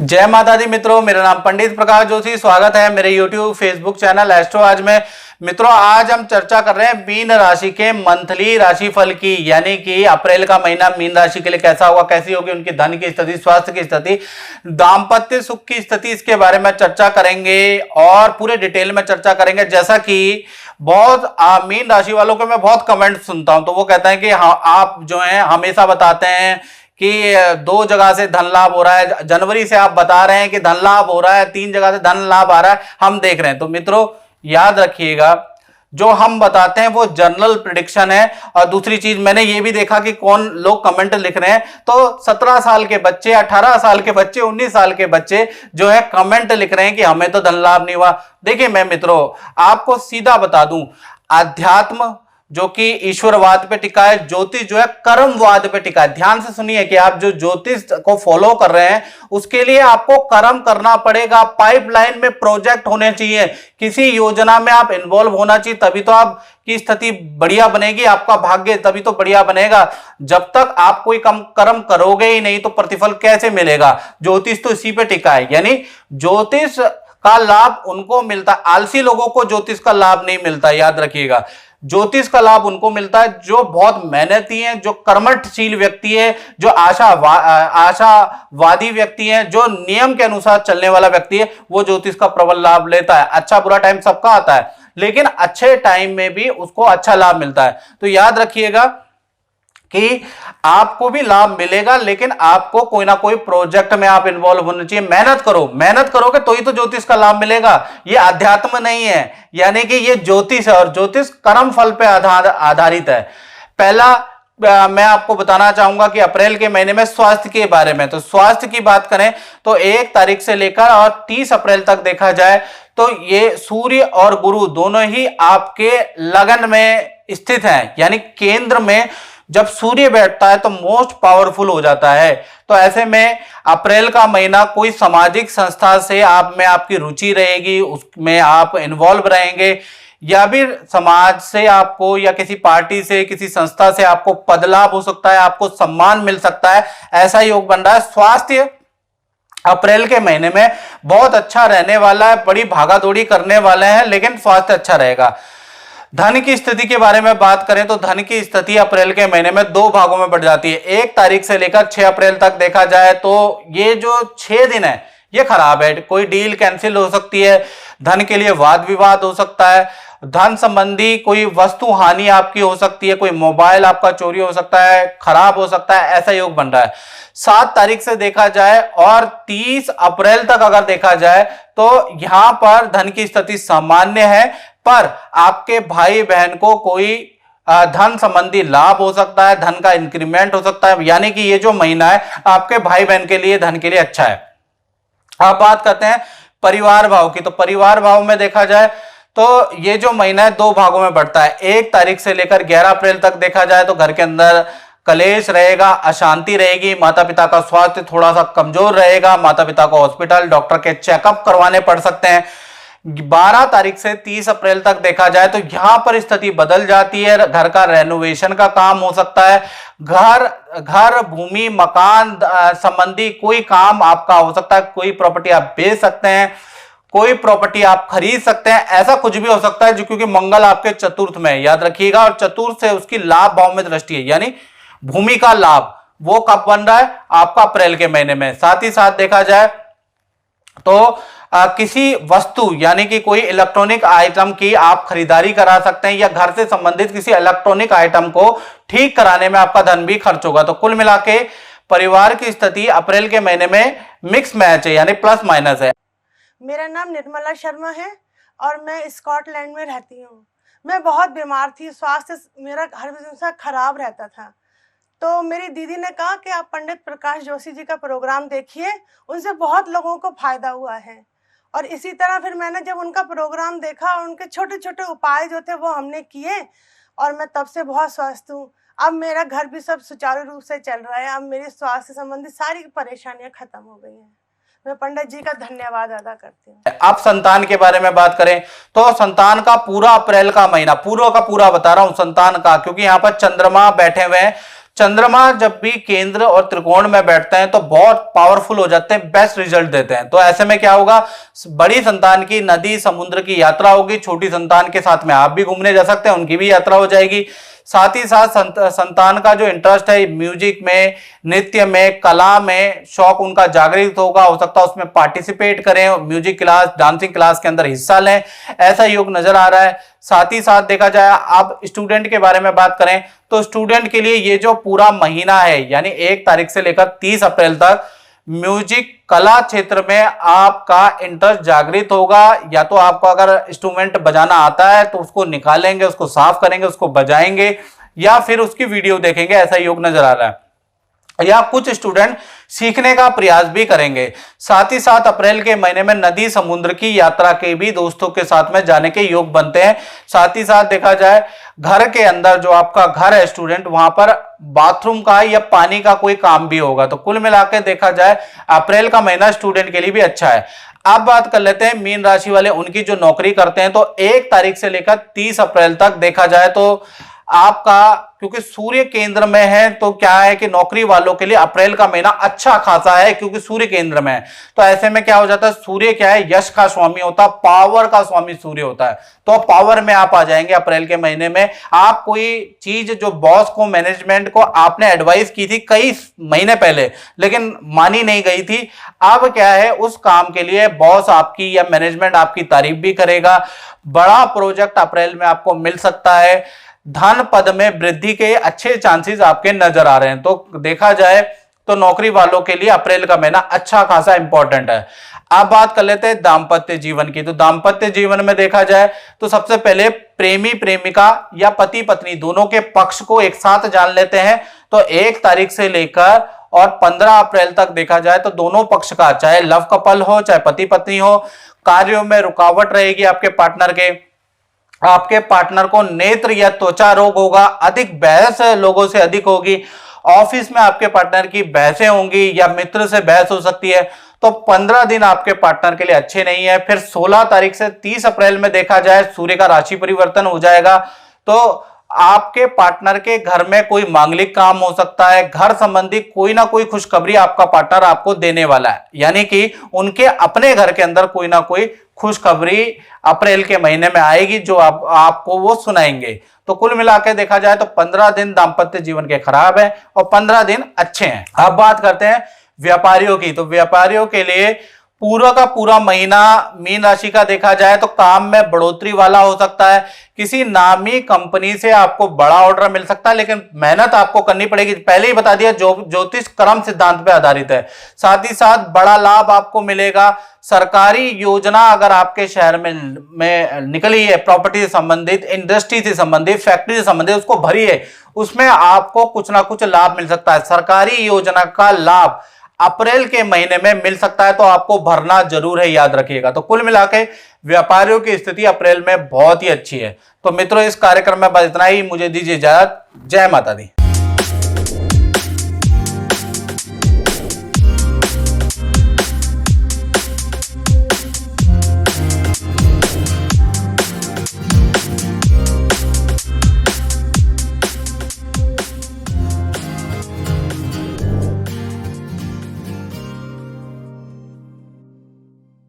जय माता दी मित्रों, मेरा नाम पंडित प्रकाश जोशी। स्वागत है मेरे YouTube फेसबुक चैनल एस्ट्रो आज में। मित्रों, आज हम चर्चा कर रहे हैं मीन राशि के मंथली राशिफल की, यानी कि अप्रैल का महीना मीन राशि के लिए कैसा होगा, कैसी होगी उनकी धन की स्थिति, स्वास्थ्य की स्थिति, दाम्पत्य सुख की स्थिति, इसके बारे में चर्चा करेंगे और पूरे डिटेल में चर्चा करेंगे। जैसा कि बहुत मीन राशि वालों को मैं बहुत कमेंट सुनता हूं, तो वो कहते हैं कि हाँ, आप जो है हमेशा बताते हैं कि 2 जगह से धन लाभ हो रहा है, जनवरी से आप बता रहे हैं कि धन लाभ हो रहा है, 3 जगह से धन लाभ आ रहा है, हम देख रहे हैं। तो मित्रों याद रखिएगा, जो हम बताते हैं वो जनरल प्रिडिक्शन है। और दूसरी चीज, मैंने ये भी देखा कि कौन लोग कमेंट लिख रहे हैं, तो 17 साल के बच्चे, 18 साल के बच्चे, 19 साल के बच्चे जो है कमेंट लिख रहे हैं कि हमें तो धन लाभ नहीं हुआ। देखिए मैं मित्रों आपको सीधा बता दूं, अध्यात्म जो कि ईश्वरवाद पे टिका है, ज्योतिष जो है कर्मवाद पे टिका है। ध्यान से सुनिए कि आप जो ज्योतिष को फॉलो कर रहे हैं उसके लिए आपको कर्म करना पड़ेगा, पाइपलाइन में प्रोजेक्ट होने चाहिए, किसी योजना में आप इन्वॉल्व होना चाहिए, तभी तो आपकी स्थिति बढ़िया बनेगी, आपका भाग्य तभी तो बढ़िया बनेगा। जब तक आप कोई कर्म करोगे ही नहीं तो प्रतिफल कैसे मिलेगा। ज्योतिष तो इसी पे टिका है, यानी ज्योतिष का लाभ उनको मिलता है, आलसी लोगों को ज्योतिष का लाभ नहीं मिलता। याद रखिएगा, ज्योतिष का लाभ उनको मिलता है जो बहुत मेहनती हैं, जो कर्मठशील व्यक्ति है, जो आशावादी व्यक्ति है, जो नियम के अनुसार चलने वाला व्यक्ति है, वो ज्योतिष का प्रबल लाभ लेता है। अच्छा बुरा टाइम सबका आता है, लेकिन अच्छे टाइम में भी उसको अच्छा लाभ मिलता है। तो याद रखिएगा कि आपको भी लाभ मिलेगा, लेकिन आपको कोई ना कोई प्रोजेक्ट में आप इन्वॉल्व होना चाहिए। मेहनत करो, मेहनत करोगे तो ही तो ज्योतिष का लाभ मिलेगा। ये अध्यात्म नहीं है, यानी कि ये ज्योतिष है, और ज्योतिष कर्म फल पे आधारित है। पहला मैं आपको बताना चाहूंगा कि अप्रैल के महीने में स्वास्थ्य के बारे में। तो स्वास्थ्य की बात करें तो 1 तारीख से लेकर और 30 अप्रैल तक देखा जाए तो ये सूर्य और गुरु दोनों ही आपके लगन में स्थित हैं, यानी केंद्र में जब सूर्य बैठता है तो मोस्ट पावरफुल हो जाता है। तो ऐसे में अप्रैल का महीना कोई सामाजिक संस्था से आप में आपकी रुचि रहेगी, उसमें आप इन्वॉल्व रहेंगे, या फिर समाज से आपको या किसी पार्टी से, किसी संस्था से आपको पद लाभ हो सकता है, आपको सम्मान मिल सकता है, ऐसा योग बन रहा है। स्वास्थ्य अप्रैल के महीने में बहुत अच्छा रहने वाला है, बड़ी भागादौड़ी करने वाले हैं, लेकिन स्वास्थ्य अच्छा रहेगा। धन की स्थिति के बारे में बात करें तो धन की स्थिति अप्रैल के महीने में 2 भागों में बढ़ जाती है। 1 तारीख से लेकर 6 अप्रैल तक देखा जाए तो ये जो 6 दिन है ये खराब है। कोई डील कैंसिल हो सकती है, धन के लिए वाद विवाद हो सकता है, धन संबंधी कोई वस्तु हानि आपकी हो सकती है, कोई मोबाइल आपका चोरी हो सकता है, खराब हो सकता है, ऐसा योग बन रहा है। 7 तारीख से देखा जाए और 30 अप्रैल तक अगर देखा जाए तो यहां पर धन की स्थिति सामान्य है, पर आपके भाई बहन को कोई धन संबंधी लाभ हो सकता है, धन का इंक्रीमेंट हो सकता है, यानी कि ये जो महीना है आपके भाई बहन के लिए, धन के लिए अच्छा है। आप बात करते हैं परिवार भाव की, तो परिवार भाव में देखा जाए तो ये जो महीना है 2 भागों में बढ़ता है। 1 तारीख से लेकर 11 अप्रैल तक देखा जाए तो घर के अंदर कलेश रहेगा, अशांति रहेगी, माता पिता का स्वास्थ्य थोड़ा सा कमजोर रहेगा, माता पिता को हॉस्पिटल, डॉक्टर के चेकअप करवाने पड़ सकते हैं। 12 तारीख से 30 अप्रैल तक देखा जाए तो यहां पर स्थिति बदल जाती है, घर का रेनोवेशन का काम हो सकता है, घर भूमि मकान संबंधी कोई काम आपका हो सकता है, कोई प्रॉपर्टी आप बेच सकते हैं, कोई प्रॉपर्टी आप खरीद सकते हैं, ऐसा कुछ भी हो सकता है, जो क्योंकि मंगल आपके चतुर्थ में है, याद रखिएगा, और चतुर्थ से उसकी लाभ भाव में दृष्टि है, यानी भूमि का लाभ वो कब बन रहा है आपका अप्रैल के महीने में। साथ ही साथ देखा जाए तो किसी वस्तु यानी कि कोई इलेक्ट्रॉनिक आइटम की आप खरीदारी करा सकते हैं, या घर से संबंधित किसी इलेक्ट्रॉनिक आइटम को ठीक कराने में आपका धन भी खर्च होगा। तो कुल मिला के परिवार की स्थिति अप्रैल के महीने में मिक्स मैच है, यानी प्लस माइनस है। मेरा नाम निर्मला शर्मा है और मैं स्कॉटलैंड में रहती हूँ। मैं बहुत बीमार थी, स्वास्थ्य मेरा हमेशा खराब रहता था। तो मेरी दीदी ने कहा कि आप पंडित प्रकाश जोशी जी का प्रोग्राम देखिए, उनसे बहुत लोगों को फायदा हुआ है। और इसी तरह फिर मैंने जब उनका प्रोग्राम देखा और उनके छोटे छोटे उपाय जो थे वो हमने किए, और मैं तब से बहुत स्वस्थ हूँ। अब मेरा घर भी सब सुचारू रूप से चल रहा है, अब मेरी स्वास्थ्य संबंधी सारी परेशानियां खत्म हो गई हैं। मैं पंडित जी का धन्यवाद अदा करती हूँ। आप संतान के बारे में बात करें तो संतान का पूरा अप्रैल का महीना पूरा का पूरा बता रहा हूं संतान का, क्योंकि यहां पर चंद्रमा बैठे हुए हैं चंद्रमा जब भी केंद्र और त्रिकोण में बैठते हैं तो बहुत पावरफुल हो जाते हैं, बेस्ट रिजल्ट देते हैं। तो ऐसे में क्या होगा, बड़ी संतान की नदी समुद्र की यात्रा होगी, छोटी संतान के साथ में आप भी घूमने जा सकते हैं, उनकी भी यात्रा हो जाएगी। साथ ही साथ संतान का जो इंटरेस्ट है म्यूजिक में, नृत्य में, कला में, शौक उनका जागृत होगा, हो सकता है उसमें पार्टिसिपेट करें, म्यूजिक क्लास, डांसिंग क्लास के अंदर हिस्सा लें, ऐसा योग नजर आ रहा है। साथ ही साथ देखा जाए, आप स्टूडेंट के बारे में बात करें तो स्टूडेंट के लिए ये जो पूरा महीना है यानी 1 तारीख से लेकर 30 अप्रैल तक म्यूजिक कला क्षेत्र में आपका इंटरेस्ट जागृत होगा। या तो आपको अगर इंस्ट्रूमेंट बजाना आता है तो उसको निकालेंगे, उसको साफ करेंगे, उसको बजाएंगे, या फिर उसकी वीडियो देखेंगे, ऐसा योग नजर आ रहा है। या कुछ स्टूडेंट सीखने का प्रयास भी करेंगे। साथ ही साथ अप्रैल के महीने में नदी समुद्र की यात्रा के भी दोस्तों के साथ में जाने के योग बनते हैं। साथ ही साथ देखा जाए, घर के अंदर जो आपका घर है स्टूडेंट, वहां पर बाथरूम का या पानी का कोई काम भी होगा। तो कुल मिलाकर देखा जाए, अप्रैल का महीना स्टूडेंट के लिए भी अच्छा है। अब बात कर लेते हैं मीन राशि वाले, उनकी जो नौकरी करते हैं। तो 1 तारीख से लेकर 30 अप्रैल तक देखा जाए तो आपका, क्योंकि सूर्य केंद्र में है, तो क्या है कि नौकरी वालों के लिए अप्रैल का महीना अच्छा खासा है, क्योंकि सूर्य केंद्र में है। तो ऐसे में क्या हो जाता है, सूर्य क्या है, यश का स्वामी होता है, पावर का स्वामी सूर्य होता है। तो पावर में आप आ जाएंगे अप्रैल के महीने में। आप कोई चीज जो बॉस को, मैनेजमेंट को आपने एडवाइस की थी कई महीने पहले, लेकिन मानी नहीं गई थी, अब क्या है, उस काम के लिए बॉस आपकी या मैनेजमेंट आपकी तारीफ भी करेगा। बड़ा प्रोजेक्ट अप्रैल में आपको मिल सकता है। धन पद में वृद्धि के अच्छे चांसेस आपके नजर आ रहे हैं। तो देखा जाए तो नौकरी वालों के लिए अप्रैल का महीना अच्छा खासा इंपॉर्टेंट है। अब बात कर लेते हैं दाम्पत्य जीवन की। तो दाम्पत्य जीवन में देखा जाए तो सबसे पहले प्रेमी प्रेमिका या पति पत्नी दोनों के पक्ष को एक साथ जान लेते हैं। तो 1 तारीख से लेकर और 15 अप्रैल तक देखा जाए तो दोनों पक्ष का, चाहे लव कपल हो चाहे पति पत्नी हो, कार्यों में रुकावट रहेगी आपके पार्टनर के। आपके पार्टनर को नेत्र या त्वचा रोग होगा, अधिक बहस लोगों से अधिक होगी, ऑफिस में आपके पार्टनर की बहसें होंगी या मित्र से बहस हो सकती है। तो 15 दिन आपके पार्टनर के लिए अच्छे नहीं है। फिर 16 तारीख से 30 अप्रैल में देखा जाए सूर्य का राशि परिवर्तन हो जाएगा। तो आपके पार्टनर के घर में कोई मांगलिक काम हो सकता है, घर संबंधी कोई ना कोई खुशखबरी आपका पार्टनर आपको देने वाला है, यानी कि उनके अपने घर के अंदर कोई ना कोई खुशखबरी अप्रैल के महीने में आएगी जो आपको वो सुनाएंगे। तो कुल मिलाकर देखा जाए तो 15 दिन दाम्पत्य जीवन के खराब है और 15 दिन अच्छे हैं। अब बात करते हैं व्यापारियों की। तो व्यापारियों के लिए पूरा का पूरा महीना मीन राशि का देखा जाए तो काम में बढ़ोतरी वाला हो सकता है। किसी नामी कंपनी से आपको बड़ा ऑर्डर मिल सकता है, लेकिन मेहनत आपको करनी पड़ेगी। पहले ही बता दिया, ज्योतिष क्रम सिद्धांत पे आधारित है। साथ ही साथ बड़ा लाभ आपको मिलेगा। सरकारी योजना अगर आपके शहर में निकली है, प्रॉपर्टी से संबंधित, इंडस्ट्री से संबंधित, फैक्ट्री से संबंधित, उसको भरिए, उसमें आपको कुछ ना कुछ लाभ मिल सकता है। सरकारी योजना का लाभ अप्रैल के महीने में मिल सकता है, तो आपको भरना जरूर है, याद रखिएगा। तो कुल मिलाकर व्यापारियों की स्थिति अप्रैल में बहुत ही अच्छी है। तो मित्रों, इस कार्यक्रम में बस इतना ही। मुझे दीजिए इजाजत। जय माता दी।